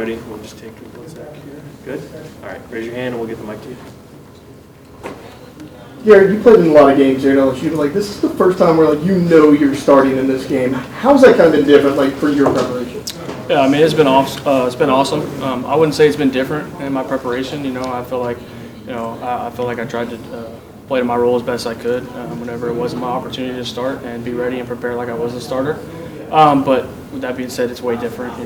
ready, we'll just take 1 sec. Good? All right, raise your hand and we'll get the mic to you. Garret, you played in a lot of games here at LSU. Like, this is the first time where you're starting in this game. How's that kind of been different, for your preparation? Yeah, I mean it's been awesome. I wouldn't say it's been different in my preparation. I feel like, I tried to play to my role as best I could whenever it wasn't my opportunity to start and be ready and prepare like I was a starter. But with that being said, it's way different.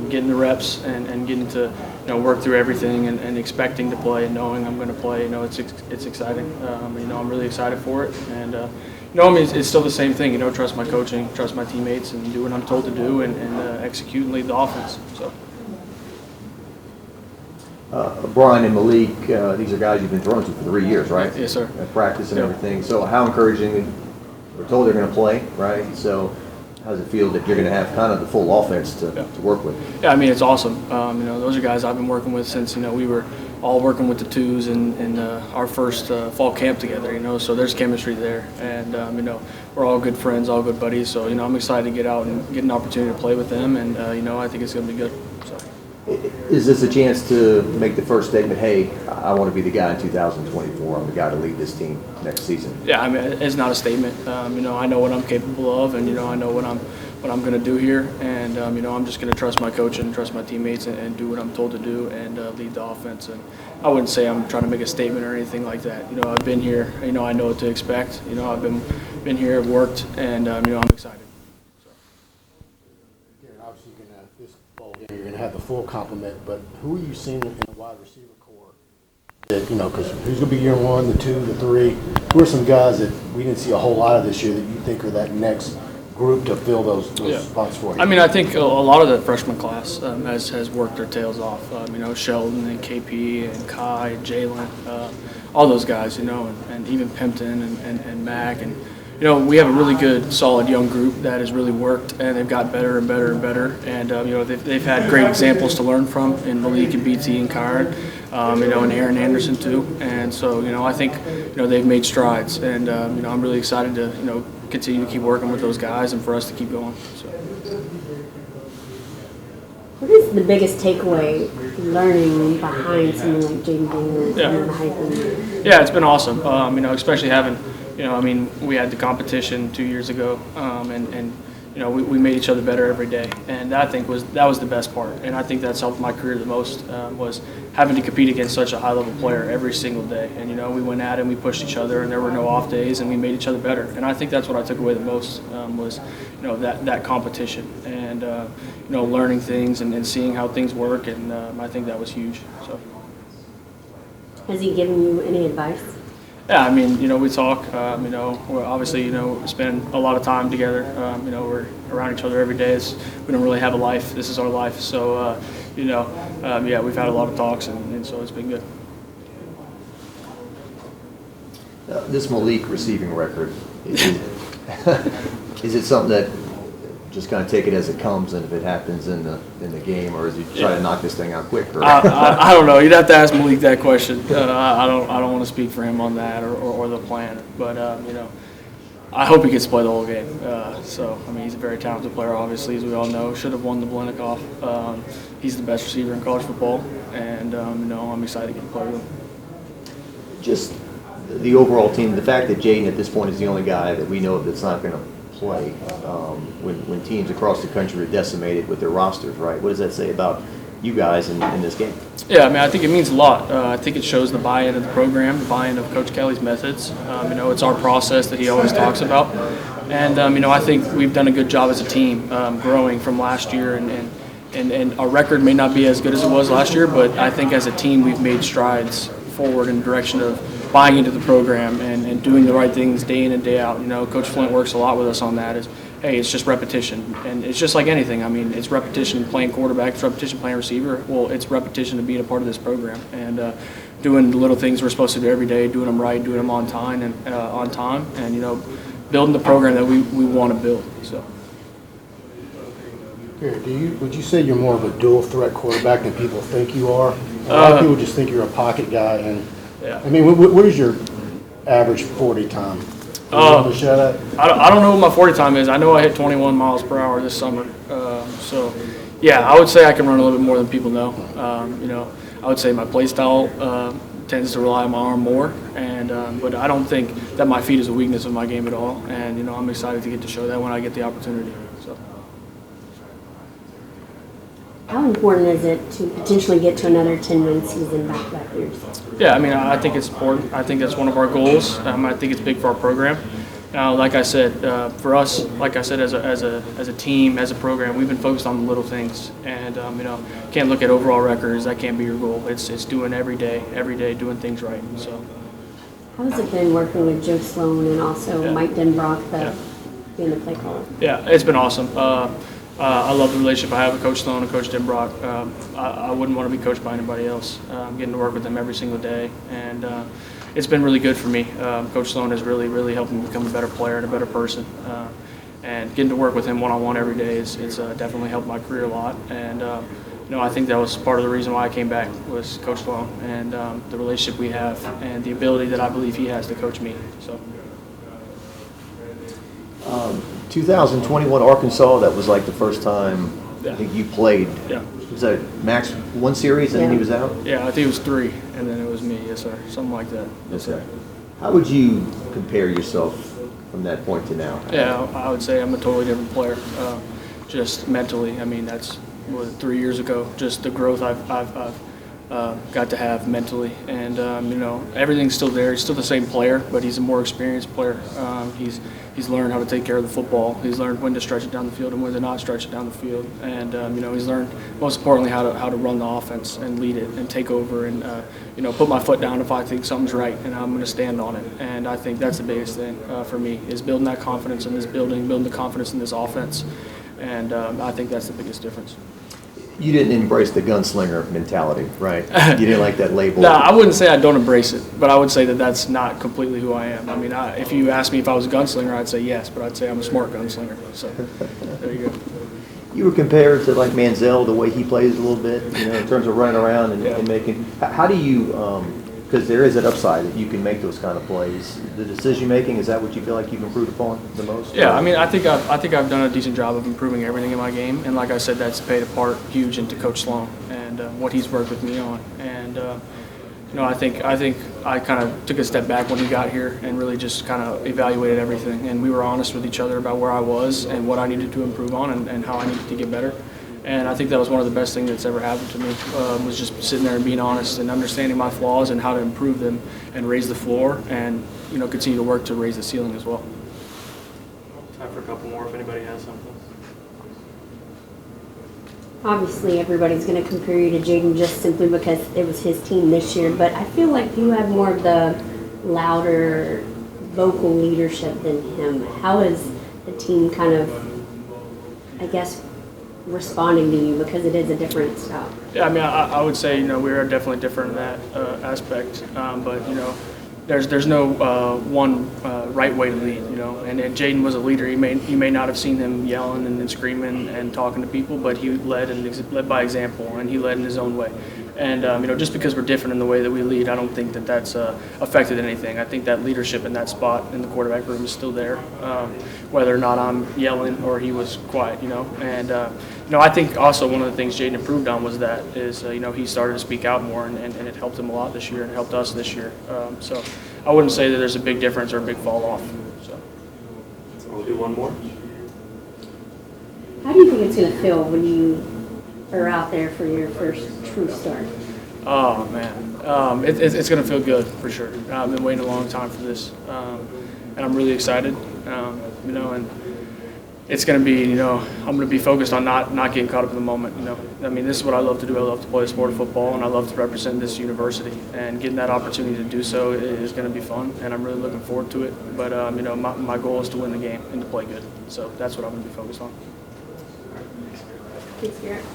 Getting the reps and getting to work through everything and expecting to play and knowing I'm going to play. It's exciting. I'm really excited for it. And it's still the same thing. Trust my coaching, trust my teammates, and do what I'm told to do and execute and lead the offense. So. Brian and Malik, these are guys you've been throwing to for 3 years, right? Yes, sir. At practice and everything. So how encouraging? We're told they're going to play, right? So how does it feel that you're going to have kind of the full offense to work with? Yeah, I mean, it's awesome. Those are guys I've been working with since, we were all working with the twos in our first fall camp together, so there's chemistry there. And, we're all good friends, all good buddies. So, I'm excited to get out and get an opportunity to play with them. And, I think it's going to be good. So. Is this a chance to make the first statement, hey, I want to be the guy in 2024, I'm the guy to lead this team next season? Yeah, I mean, it's not a statement. I know what I'm capable of, and, I know what I'm going to do here. And, I'm just going to trust my coach and trust my teammates and do what I'm told to do and lead the offense. And I wouldn't say I'm trying to make a statement or anything like that. I've been here. I know what to expect. I've been here, I've worked, and, I'm excited. Obviously, this ball game, you're going to have the full complement, but who are you seeing in the wide receiver core that, because who's going to be year one, the two, the three? Who are some guys that we didn't see a whole lot of this year that you think are that next group to fill those spots for you? I mean, I think a lot of the freshman class has worked their tails off. Sheldon and KP and Kai and Jalen, all those guys, and even Pimpton and Mac. And, we have a really good, solid young group that has really worked, and they've got better and better and better. And, they've had great examples to learn from in Malik and BT and Garret, and Aaron Anderson too. And so, I think, they've made strides. And, I'm really excited to, continue to keep working with those guys and for us to keep going. So. What is the biggest takeaway learning behind someone like Jaden Daniels and the Heisman? Yeah, it's been awesome. Especially having, we had the competition 2 years ago, and we made each other better every day, and that was the best part. And I think that's helped my career the most was having to compete against such a high-level player every single day. And we went at it, and we pushed each other, and there were no off days, and we made each other better. And I think that's what I took away the most was that competition and learning things and seeing how things work. And I think that was huge. So. Has he given you any advice? Yeah, we talk. We're obviously, we spend a lot of time together. We're around each other every day. We don't really have a life. This is our life. So, we've had a lot of talks, and so it's been good. This Malik receiving record, is it something that just kind of take it as it comes, and if it happens in the game, or is he try to knock this thing out quick? I don't know. You'd have to ask Malik that question. I don't want to speak for him on that or the plan. But I hope he gets to play the whole game. He's a very talented player, obviously, as we all know. Should have won the Blenikoff. He's the best receiver in college football, and I'm excited to get to play with him. Just the overall team, the fact that Jaden at this point is the only guy that we know of that's not going to play when teams across the country are decimated with their rosters, right? What does that say about you guys in this game? Yeah, I think it means a lot. I think it shows the buy-in of the program, the buy-in of Coach Kelly's methods. It's our process that he always talks about. And, I think we've done a good job as a team growing from last year. And our record may not be as good as it was last year, but I think as a team we've made strides forward in the direction of buying into the program and doing the right things day in and day out. Coach Flint works a lot with us on that. It's just repetition. And it's just like anything. It's repetition playing quarterback, it's repetition playing receiver. Well, it's repetition to being a part of this program. And doing the little things we're supposed to do every day, doing them right, doing them on time, and building the program that we want to build. So. Here, would you say you're more of a dual threat quarterback than people think you are? A lot of people just think you're a pocket guy. And yeah. What is your average 40 time? I don't know what my 40 time is. I know I hit 21 miles per hour this summer. Yeah, I would say I can run a little bit more than people know. You know, I would say my play style tends to rely on my arm more, and but I don't think that my feet is a weakness of my game at all. And you know, I'm excited to get to show that when I get the opportunity. So. How important is it to potentially get to another 10-win season back-to-back years? Yeah, I mean, I think it's important. I think that's one of our goals. I think it's big for our program. Now, like I said, for us, like I said, as a team, as a program, we've been focused on the little things, and you know, can't look at overall records. That can't be your goal. It's doing every day, doing things right. So. How has it been working with Joe Sloan and also Mike Denbrock, being the play caller? Yeah, it's been awesome. I love the relationship I have with Coach Sloan and Coach Denbrock. I wouldn't want to be coached by anybody else. Getting to work with them every single day, and it's been really good for me. Coach Sloan has really helped me become a better player and a better person. And getting to work with him one-on-one every day it's definitely helped my career a lot. And you know, I think that was part of the reason why I came back was Coach Sloan and the relationship we have and the ability that I believe he has to coach me. So. 2021 Arkansas, that was like the first time I think you played. Yeah. Was that max one series and then he was out? Yeah, I think it was 3, and then it was me. Yes, sir. Something like that. Yes, sir. How would you compare yourself from that point to now? Yeah, I would say I'm a totally different player, just mentally. I mean, that's 3 years ago. Just the growth I've got to have mentally, and you know, everything's still there. He's still the same player, but he's a more experienced player. He's learned how to take care of the football. He's learned when to stretch it down the field and when to not stretch it down the field. And you know, he's learned most importantly how to run the offense and lead it and take over and you know, put my foot down if I think something's right and I'm going to stand on it. And I think that's the biggest thing for me is building that confidence in this building the confidence in this offense. And I think that's the biggest difference. You didn't embrace the gunslinger mentality, right? You didn't like that label. No, I wouldn't say I don't embrace it, but I would say that that's not completely who I am. I mean, if you asked me if I was a gunslinger, I'd say yes, but I'd say I'm a smart gunslinger. So there you go. You were compared to like Manziel, the way he plays a little bit, you know, in terms of running around and making. How do you? Because there is an upside that you can make those kind of plays. The decision making, is that what you feel like you've improved upon the most? Yeah, I mean, I think I've done a decent job of improving everything in my game, and like I said, that's paid a part huge into Coach Sloan and what he's worked with me on. And you know, I think I kind of took a step back when he got here and really just kind of evaluated everything, and we were honest with each other about where I was and what I needed to improve on and how I needed to get better. And I think that was one of the best things that's ever happened to me, was just sitting there and being honest and understanding my flaws and how to improve them and raise the floor and, you know, continue to work to raise the ceiling as well. Time for a couple more if anybody has something. Obviously, everybody's going to compare you to Jaden just simply because it was his team this year, but I feel like you have more of the louder vocal leadership than him. How is the team kind of, I guess, responding to you because it is a different style? Yeah, I mean, I would say, you know, we are definitely different in that aspect, but, you know, there's no one right way to lead, you know, and Jaden was a leader. You may not have seen him yelling and screaming and talking to people, but he led by example, and he led in his own way. And you know, just because we're different in the way that we lead, I don't think that that's affected anything. I think that leadership in that spot in the quarterback room is still there, whether or not I'm yelling or he was quiet, you know. And you know, I think also one of the things Jaden improved on was that you know, he started to speak out more, and it helped him a lot this year and helped us this year. So I wouldn't say that there's a big difference or a big fall off. So we'll do one more. How do you think it's going to feel when you are out there for your first true start? Oh man, it's going to feel good for sure. I've been waiting a long time for this, and I'm really excited. You know, and it's going to be, you know, I'm going to be focused on not getting caught up in the moment. You know, I mean, this is what I love to do. I love to play the sport of football, and I love to represent this university. And getting that opportunity to do so is going to be fun, and I'm really looking forward to it. But you know, my goal is to win the game and to play good. So that's what I'm going to be focused on. Thanks, Garret.